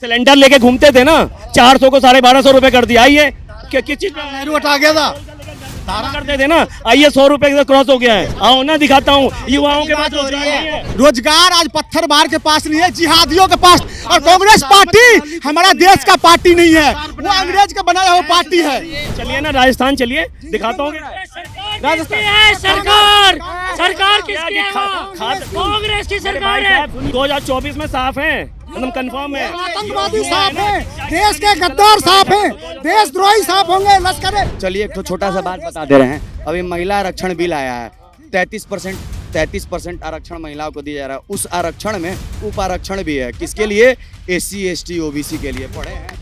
Cylinder लेके घूमते थे ना, 400 को 1250 रुपए कर दिया। आइए किस चीज पे नेहरू हटा गया था। करते थे ना, आइए 100 रुपए से क्रॉस हो गया है। आओ ना दिखाता हूँ युवाओं के पास रोजगार नहीं है। रोजगार आज पत्थर बार के पास नहीं है, जिहादियों के पास। और कांग्रेस पार्टी हमारा देश का पार्टी नहीं है, वो अंग्रेज का बनाया हुआ पार्टी है। चलिए ना राजस्थान चलिए, दिखाता हूँ। है सरकार, सरकार किसकी है? कांग्रेस की सरकार है। 2024 में साफ है, एकदम कंफर्म है। आतंकवादी साफ है, देश के गद्दार साफ है, देशद्रोही साफ होंगे, लश्कर। चलिए एक तो छोटा सा बात बता दे रहे हैं। अभी महिला आरक्षण बिल आया है, 33% आरक्षण महिलाओं को दिया जा रहा है। उस आरक्षण में उप आरक्षण भी है, किसके लिए? SC ST OBC के लिए। पढ़े हैं।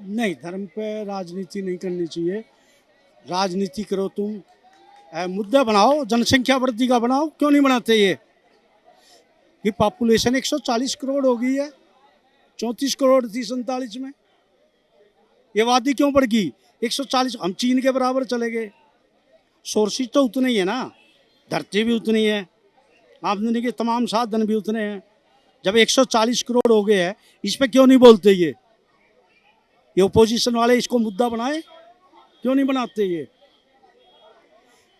नहीं, धर्म पे राजनीति नहीं करनी चाहिए। राजनीति करो तुम, मुद्दा बनाओ, जनसंख्या वृद्धि का बनाओ। क्यों नहीं बनाते ये पॉपुलेशन 140 करोड़ हो गई है, 34 करोड़ थी 47 में। ये आबादी क्यों बढ़ गई? 140, हम चीन के बराबर चले गए। सोर्सेज तो उतने ही है ना, धरती भी उतनी है, आमदनी के तमाम साधन भी उतने हैं। जब 140 करोड़ हो गए हैं, इस पे क्यों नहीं बोलते ये ओपोजिशन वाले इसको मुद्दा बनाए? क्यों नहीं बनाते ये?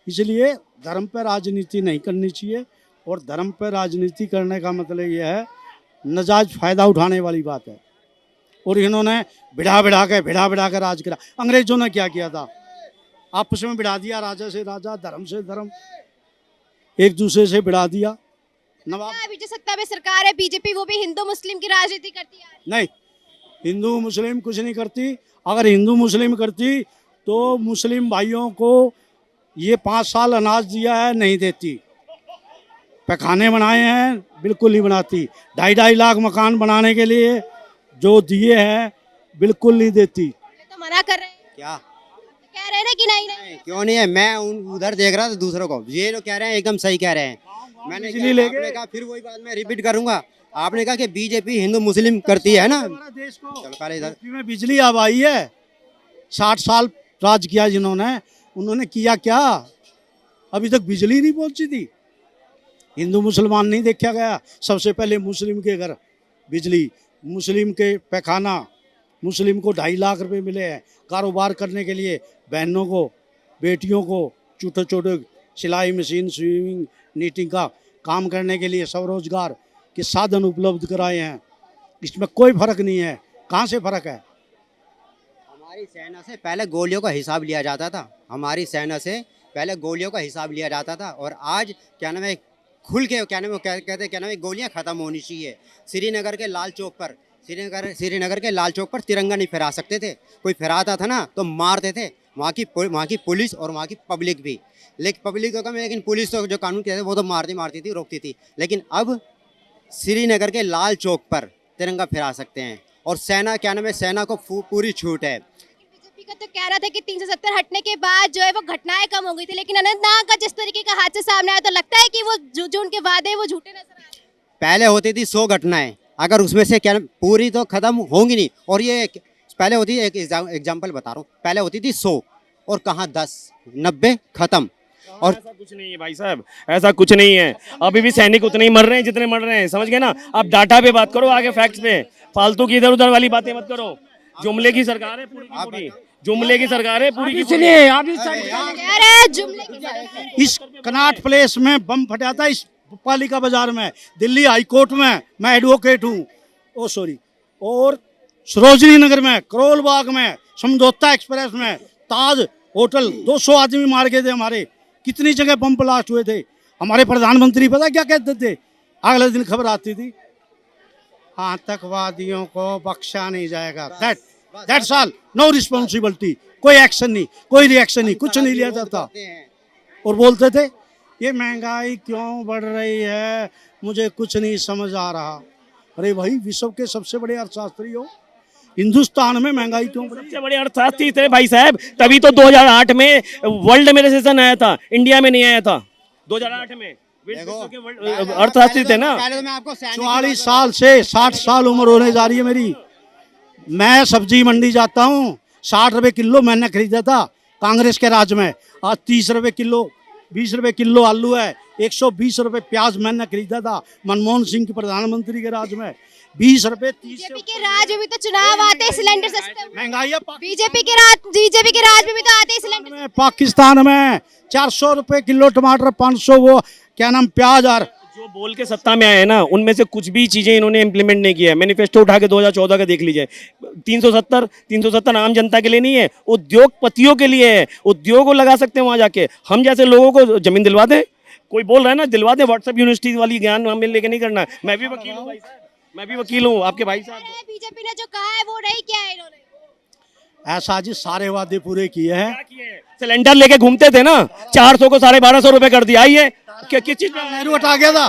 इसलिए धर्म पर राजनीति नहीं करनी चाहिए। और धर्म पर राजनीति करने का मतलब ये है नजायज फायदा उठाने वाली बात है। और इन्होंने भिड़ा भिड़ा के राज करा। अंग्रेजों ने क्या किया था? आपस में भिड़ा दिया, राजा से राजा, धर्म से धर्म, एक दूसरे से भिड़ा दिया। नवाब अभी जो सत्ता में सरकार है बीजेपी, वो भी हिंदू मुस्लिम की राजनीति करती है। नहीं, हिंदू मुस्लिम कुछ नहीं करती। अगर हिंदू मुस्लिम करती तो मुस्लिम भाइयों को ये 5 साल अनाज दिया है, नहीं देती। पैखाने बनाए हैं, बिल्कुल नहीं बनाती। 2.5 लाख मकान बनाने के लिए जो दिए हैं, बिल्कुल नहीं देती। तो मना कर रहे हैं, क्या कह रहे हैं ना कि नहीं। क्यों नहीं है? मैं उधर देख रहा था दूसरों को, ये लोग कह रहे हैं एकदम सही कह रहे हैं। मैंने आपने कहा, फिर वही बात मैं रिपीट करूंगा। आपने कहा कि बीजेपी हिंदू मुस्लिम करती है ना। देश को चलो पहले इधर में बिजली अब आई है। 60 साल राज किया जिन्होंने, उन्होंने किया क्या? अभी तक बिजली नहीं पहुंची थी। हिंदू मुसलमान नहीं देखा गया। सबसे पहले मुस्लिम के घर बिजली, मुस्लिम के पैखाना, मुस्लिम को 2.5 लाख रुपए मिले हैं कारोबार करने के लिए। बहनों को, बेटियों को छोटे छोटे सिलाई मशीन, स्विमिंग, नीटिंग का काम करने के लिए स्वरोजगार के साधन उपलब्ध कराए हैं। इसमें कोई फर्क नहीं है। कहाँ से फर्क है? हमारी सेना से पहले गोलियों का हिसाब लिया जाता था। हमारी सेना से पहले गोलियों का हिसाब लिया जाता था। और आज क्या नाम है, खुल के क्या नाम है, क्या नाम है, गोलियां खत्म होनी चाहिए। श्रीनगर के लाल चौक पर तिरंगा नहीं फहरा सकते थे। कोई फहराता था ना तो मारते थे, वहाँ की पुलिस और वहाँ की पब्लिक भी। लेकिन पब्लिक तो कम, लेकिन पुलिस तो जो कानून कहते थे वो तो मारती थी, रोकती थी। लेकिन अब श्रीनगर के लाल चौक पर तिरंगा फहरा सकते हैं। और सेना क्या नाम है, सेना को पूरी छूट है। बीजेपी का तो कह रहा था कि 370 हटने के बाद जो है वो घटनाएं कम हो गई थी, लेकिन अनंतनाग का जिस तरीके का हादसा सामने आया तो लगता है कि वो जो उनके वादे हैं वो झूठे नजर आ रहे हैं। पहले होती थी 100 घटनाएं, अगर उसमें से क्या पूरी तो खत्म होंगी नहीं। और ये पहले होती, एक एग्जाम्पल बता रहा हूँ, पहले होती थी 100 और कहाँ 10, 90 खत्म। और ऐसा कुछ नहीं है भाई साहब, ऐसा कुछ नहीं है। अभी भी सैनिक उतने ही मर रहे हैं जितने मर रहे हैं, समझ गए ना। आप डाटा पे बात करो, आगे फैक्ट्स पे। फालतू की इधर उधर वाली बातें मत करो। जुमले की सरकार है पूरी की पूरी, जुमले की सरकार है पूरी की पूरी। कह रहे हैं जुमले की सरकार है। इस कनाट प्लेस में बम फटा था, इस पालिका बाजार में, दिल्ली हाई कोर्ट में मैं एडवोकेट हूँ। और सरोजनी नगर में, करोल बाग में, समझौता एक्सप्रेस में, ताज होटल 200 आदमी मार गए थे हमारे। कितनी जगह बम ब्लास्ट हुए थे। हमारे प्रधानमंत्री पता क्या कहते थे? अगले दिन खबर आती थी, आतंकवादियों को बख्शा नहीं जाएगा। That's all, no responsibility. कोई एक्शन नहीं, कोई रिएक्शन नहीं, कुछ नहीं लिया जाता। और बोलते थे ये महंगाई क्यों बढ़ रही है, मुझे कुछ नहीं समझ आ रहा। अरे भाई, विश्व के सबसे बड़े अर्थशास्त्री हो, हिंदुस्तान में महंगाई क्यों बढ़ी? सबसे बड़े अर्थशास्त्री थे भाई साहब, तभी तो 2008 में वर्ल्ड में रिसेशन आया था, इंडिया में नहीं आया था। 2008 में अर्थशास्त्री थे ना। 44 साल से 60 साल उम्र होने जा रही है मेरी। मैं सब्जी मंडी जाता हूँ, 60 रुपए किलो मैंने खरीदा था, कांग्रेस के राज में। आज 30 रुपए किलो 20 रुपए किलो आलू है, 120 रुपए प्याज मैंने खरीदा था मनमोहन सिंह के प्रधानमंत्री के राज में। 20 रुपए 30 बीजेपी के राज में भी तो चुनाव आते हैं सिलेंडर सस्ते। महंगाई है। बीजेपी के राज में भी तो आते हैं सिलेंडर। पाकिस्तान में 400 रुपए किलो टमाटर, 500 वो क्या नाम प्याज। और जो बोल के सत्ता में आए हैं ना, उनमें से कुछ भी चीजें इन्होंने इम्प्लीमेंट नहीं किया है। मैनिफेस्टो उठा के 2014 का देख लीजिए। 370 आम जनता के लिए नहीं है, उद्योगपतियों के लिए है। उद्योग को लगा सकते हैं वहां जाके। हम जैसे लोगों को जमीन दिलवा दें। कोई बोल रहा है ना दिलवा दें, व्हाट्सएप यूनिवर्सिटी वाली ज्ञान हमें लेके नहीं करना है। मैं भी वकील हूँ भाई साहब, मैं भी वकील हूँ आपके भाई साहब। बीजेपी ने जो कहा है वो नहीं किया है इन्होंने। ऐसा जी सारे वादे पूरे किए हैं। क्या किए हैं? सिलेंडर लेके घूमते थे ना, 400 को 1250 रुपए कर दिया। आइए किस चीज नेहरू हटा गया था।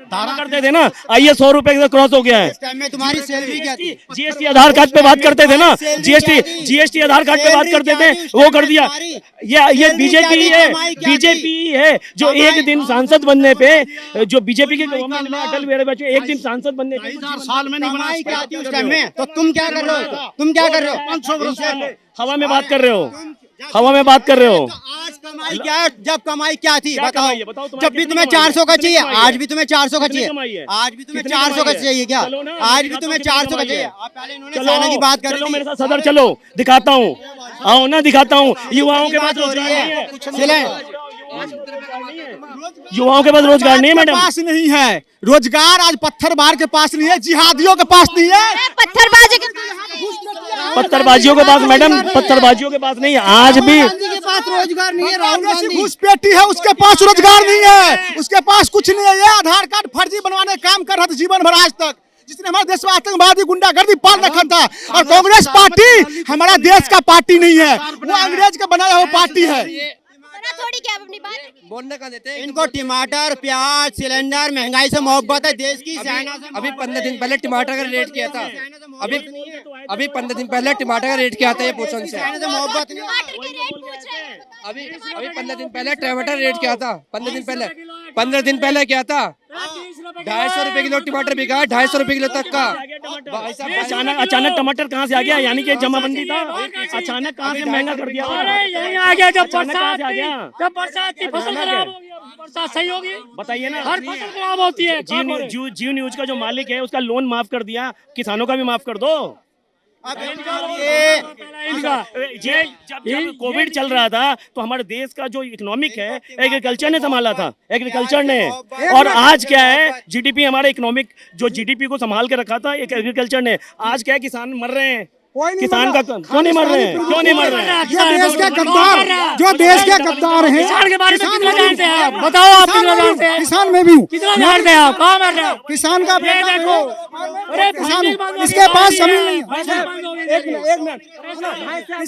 धारा करते थे ना, आइए 100 रुपए से क्रॉस हो गया है। इस टाइम में तुम्हारी सैलरी क्या थी? जीएसटी आधार कार्ड पे बात करते थे ना, जीएसटी आधार कार्ड पे बात करते थे, वो कर दिया। ये बीजेपी है जो एक दिन सांसद बनने पे, जो बीजेपी के गवर्नमेंट में अटल बिहारी वाजपेयी एक दिन सांसद बनने पे 2000 साल में नहीं बना। कमाई क्या थी उस टाइम में? तो तुम क्या कर रहे हो? तुम क्या कर रहे हो? 500 वर्ष पहले। हवा में बात कर रहे हो, हवा में बात कर रहे हो। आज कमाई क्या है? जब कमाई क्या थी क्या बताओ? कमाई है? बताओ तुम्हारी जब भी कितनी तुम्हें कमाई है? 400 का कितनी चाहिए, कमाई है? आज भी तुम्हें 400 का कितनी चाहिए। कमाई है? आज भी तुम्हें कितनी 400 का कमाई है? चाहिए क्या? चलो ना, आज भी दिखाता तुम्हें हूँ 400 का कितनी चाहिए। कमाई है। आप पहले इन्होंने सेना की बात कर चलो ली मेरे साथ सदर चलो, दिखाता हूँ। आओ ना, दिखाता हूँ। युवाओं के पास रोजगार नहीं है। युवाओं के पास रोजगार नहीं है मैडम। पास नहीं है रोजगार। आज पत्थरबार के पास नहीं है, जिहादियों के पास नहीं है। पत्थरबाजी पत्थरबाजियों के पास मैडम, पत्थरबाजियों के पास नहीं है। आज भी के पास रोजगार नहीं है। राहुल गांधी घुसपैठी है, उसके पास रोजगार नहीं है, उसके पास कुछ नहीं है। ये आधार कार्ड फर्जी बनवाने का काम कर रहा था जीवन भर आज तक, जिसने हमारे देश में आतंकवादी गुंडागर्दी पाल रखा था। और कांग्रेस पार्टी हमारा देश का पार्टी नहीं है, वो अंग्रेज का बनाया हुआ पार्टी है। थोड़ी क्या अपनी बात बोलने का देते हैं। इनको टमाटर, प्याज, सिलेंडर, महंगाई से मोहब्बत है देश की। सेना से अभी 15 दिन पहले टमाटर का रेट क्या था? अभी 15 दिन पहले टमाटर का रेट क्या था ये पूछो उनसे। सेना से मोहब्बत नहीं। टमाटर के रेट पूछ रहे हैं। अभी 15 दिन पहले टमाटर रेट क्या था? 15 दिन पहले क्या था? 250 रुपए किलो टमाटर बिका, 250 रुपए किलो तक का। भाई साहब अचानक टमाटर कहाँ से आ गया? यानी कि जमाबंदी था, अचानक कहाँ से महंगा कर दिया? अरे यही आ गया जब अचानक कहाँ बरसात से आ गया? जब बरसात की फसल खराब होगी, बरसात सही होगी, बताइए ना। हर फसल खराब होती है। जियो न्यूज का जो मालिक है उसका लोन माफ कर दिया, किसानों का भी माफ कर दो। ये जब कोविड चल रहा था तो हमारे देश का जो इकोनॉमिक है एग्रीकल्चर ने संभाला था, एग्रीकल्चर ने। और आज क्या है, जीडीपी हमारे इकोनॉमिक जो जीडीपी को संभाल के रखा था एक एग्रीकल्चर ने। आज क्या है, किसान मर रहे हैं। किसान का क्यों नहीं मर रहे हैं? क्यों नहीं मर रहे हैं? जो देश के गद्दार, जो देश के गद्दार हैं, किसान के बारे में कितना जानते हैं आप? बताओ आप कितना जानते हैं? किसान में भी हूँ। कितना जानते हैं आप? कहाँ मर रहे हैं? किसान का ये देखो, अरे किसान फसल बंद हो इसके गई, पास जमीन नहीं। फसल बंद हो गई। एक मिनट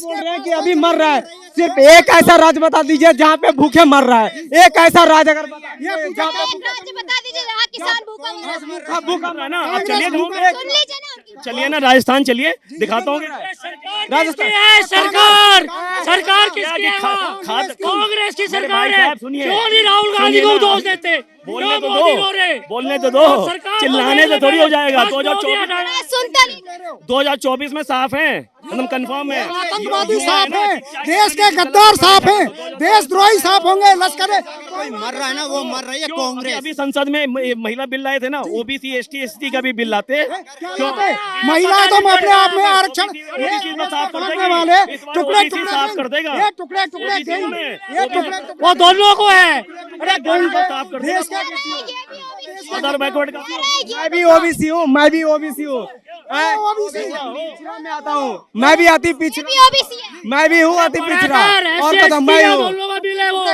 बोल रहे हैं कि अभी मर रहा है। सिर्फ एक ऐसा राज्य बता दीजिए जहाँ पे भूखे मर रहा है। एक ऐसा राज्य अगर बता दीजिए जहाँ पे एक राज्य बता दीजिए जहाँ किसान भूखा मर रहा है। भूखा मर ना। आप चलिए सुन लीजिए ना उनकी बात। चलिए ना राजस्थान चलिए, दिखाता हूँ। राजस्थान है सरकार, सरकार किसकी है? खाद- कांग्रेस की मेरे सरकार भाई है। साहब सुनिए। क्यों नहीं राहुल गांधी सुनिए को ना। दोष देते? बोलने क्यों तो मोदी दो, को रे? बोलने तो दो, और सरकार को चिल्लाने देने से थोड़ी हो जाएगा। बस मोदी 2024 हटाना। मैं सुनता नहीं। 2024 में साफ है, एकदम कंफर्म है। आतंकवादी साफ है, देश के गद्दार साफ है, देशद्रोही साफ होंगे। लश्कर कोई मर रहा है ना, वो मर रही है क्यों? कांग्रेस। अभी संसद में महिला बिल लाए थे ना, ओबीसी एसटी एसटी का भी बिल लाते। क्यों? महिला तो अपने आप में आरक्षण OBC में साफ कर करने देगी। वाले इस बार टुकड़े OBC टुकड़े साफ कर देगा। ये टुकड़े टुकड़े OBC देंगे। में। ये टुकड़े टुकड़े वो दोनों को है। अरे दोनों को साफ कर देगा। देश के अदर बैकवर्ड का मैं भी ओबीसी हूँ, मैं भी ओबीसी हूँ। पिछड़ा में आता हूँ, मैं भी अति ये पिछड़ा, भी ओबीसी है। मैं भी हूँ अति पिछड़ा। और पता मैं हूँ दोनों का बिल है वो,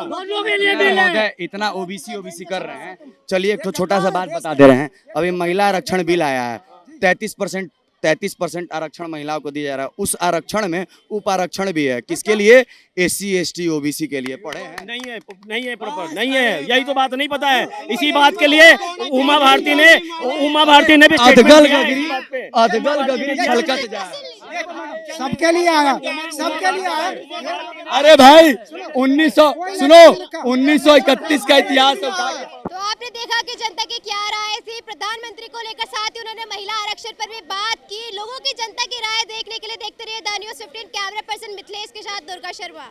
दोनों के लिए बिल है। महोदय इतना ओबीसी कर रहे हैं। चलिए एक तो छोटा सा बात बता दे रहे हैं। अभी महिला आरक्षण बिल आया है, 33% आरक्षण महिलाओं को दिया जा रहा है। उस आरक्षण में उप आरक्षण भी है, किसके लिए? SC ST OBC के लिए। पढ़े हैं? नहीं है प्रॉपर, नहीं है। यही तो बात नहीं पता है। इसी बात के लिए उमा भारती ने भी अधगल statement दिया है गगरी, इस बात पे। अधगल गगरी छलकत जा। सबके लिए आया, सबके लिए आया। अरे भाई 1900 सुनो, 1931 का इतिहास होता है। तो आप आपने देखा कि जनता की क्या राय थी प्रधानमंत्री को लेकर, साथ ही उन्होंने महिला आरक्षण पर भी बात की। लोगों की जनता की राय देखने के लिए देखते रहिए the news 15। Camera person Mithilesh के साथ दुर्गा शर्मा।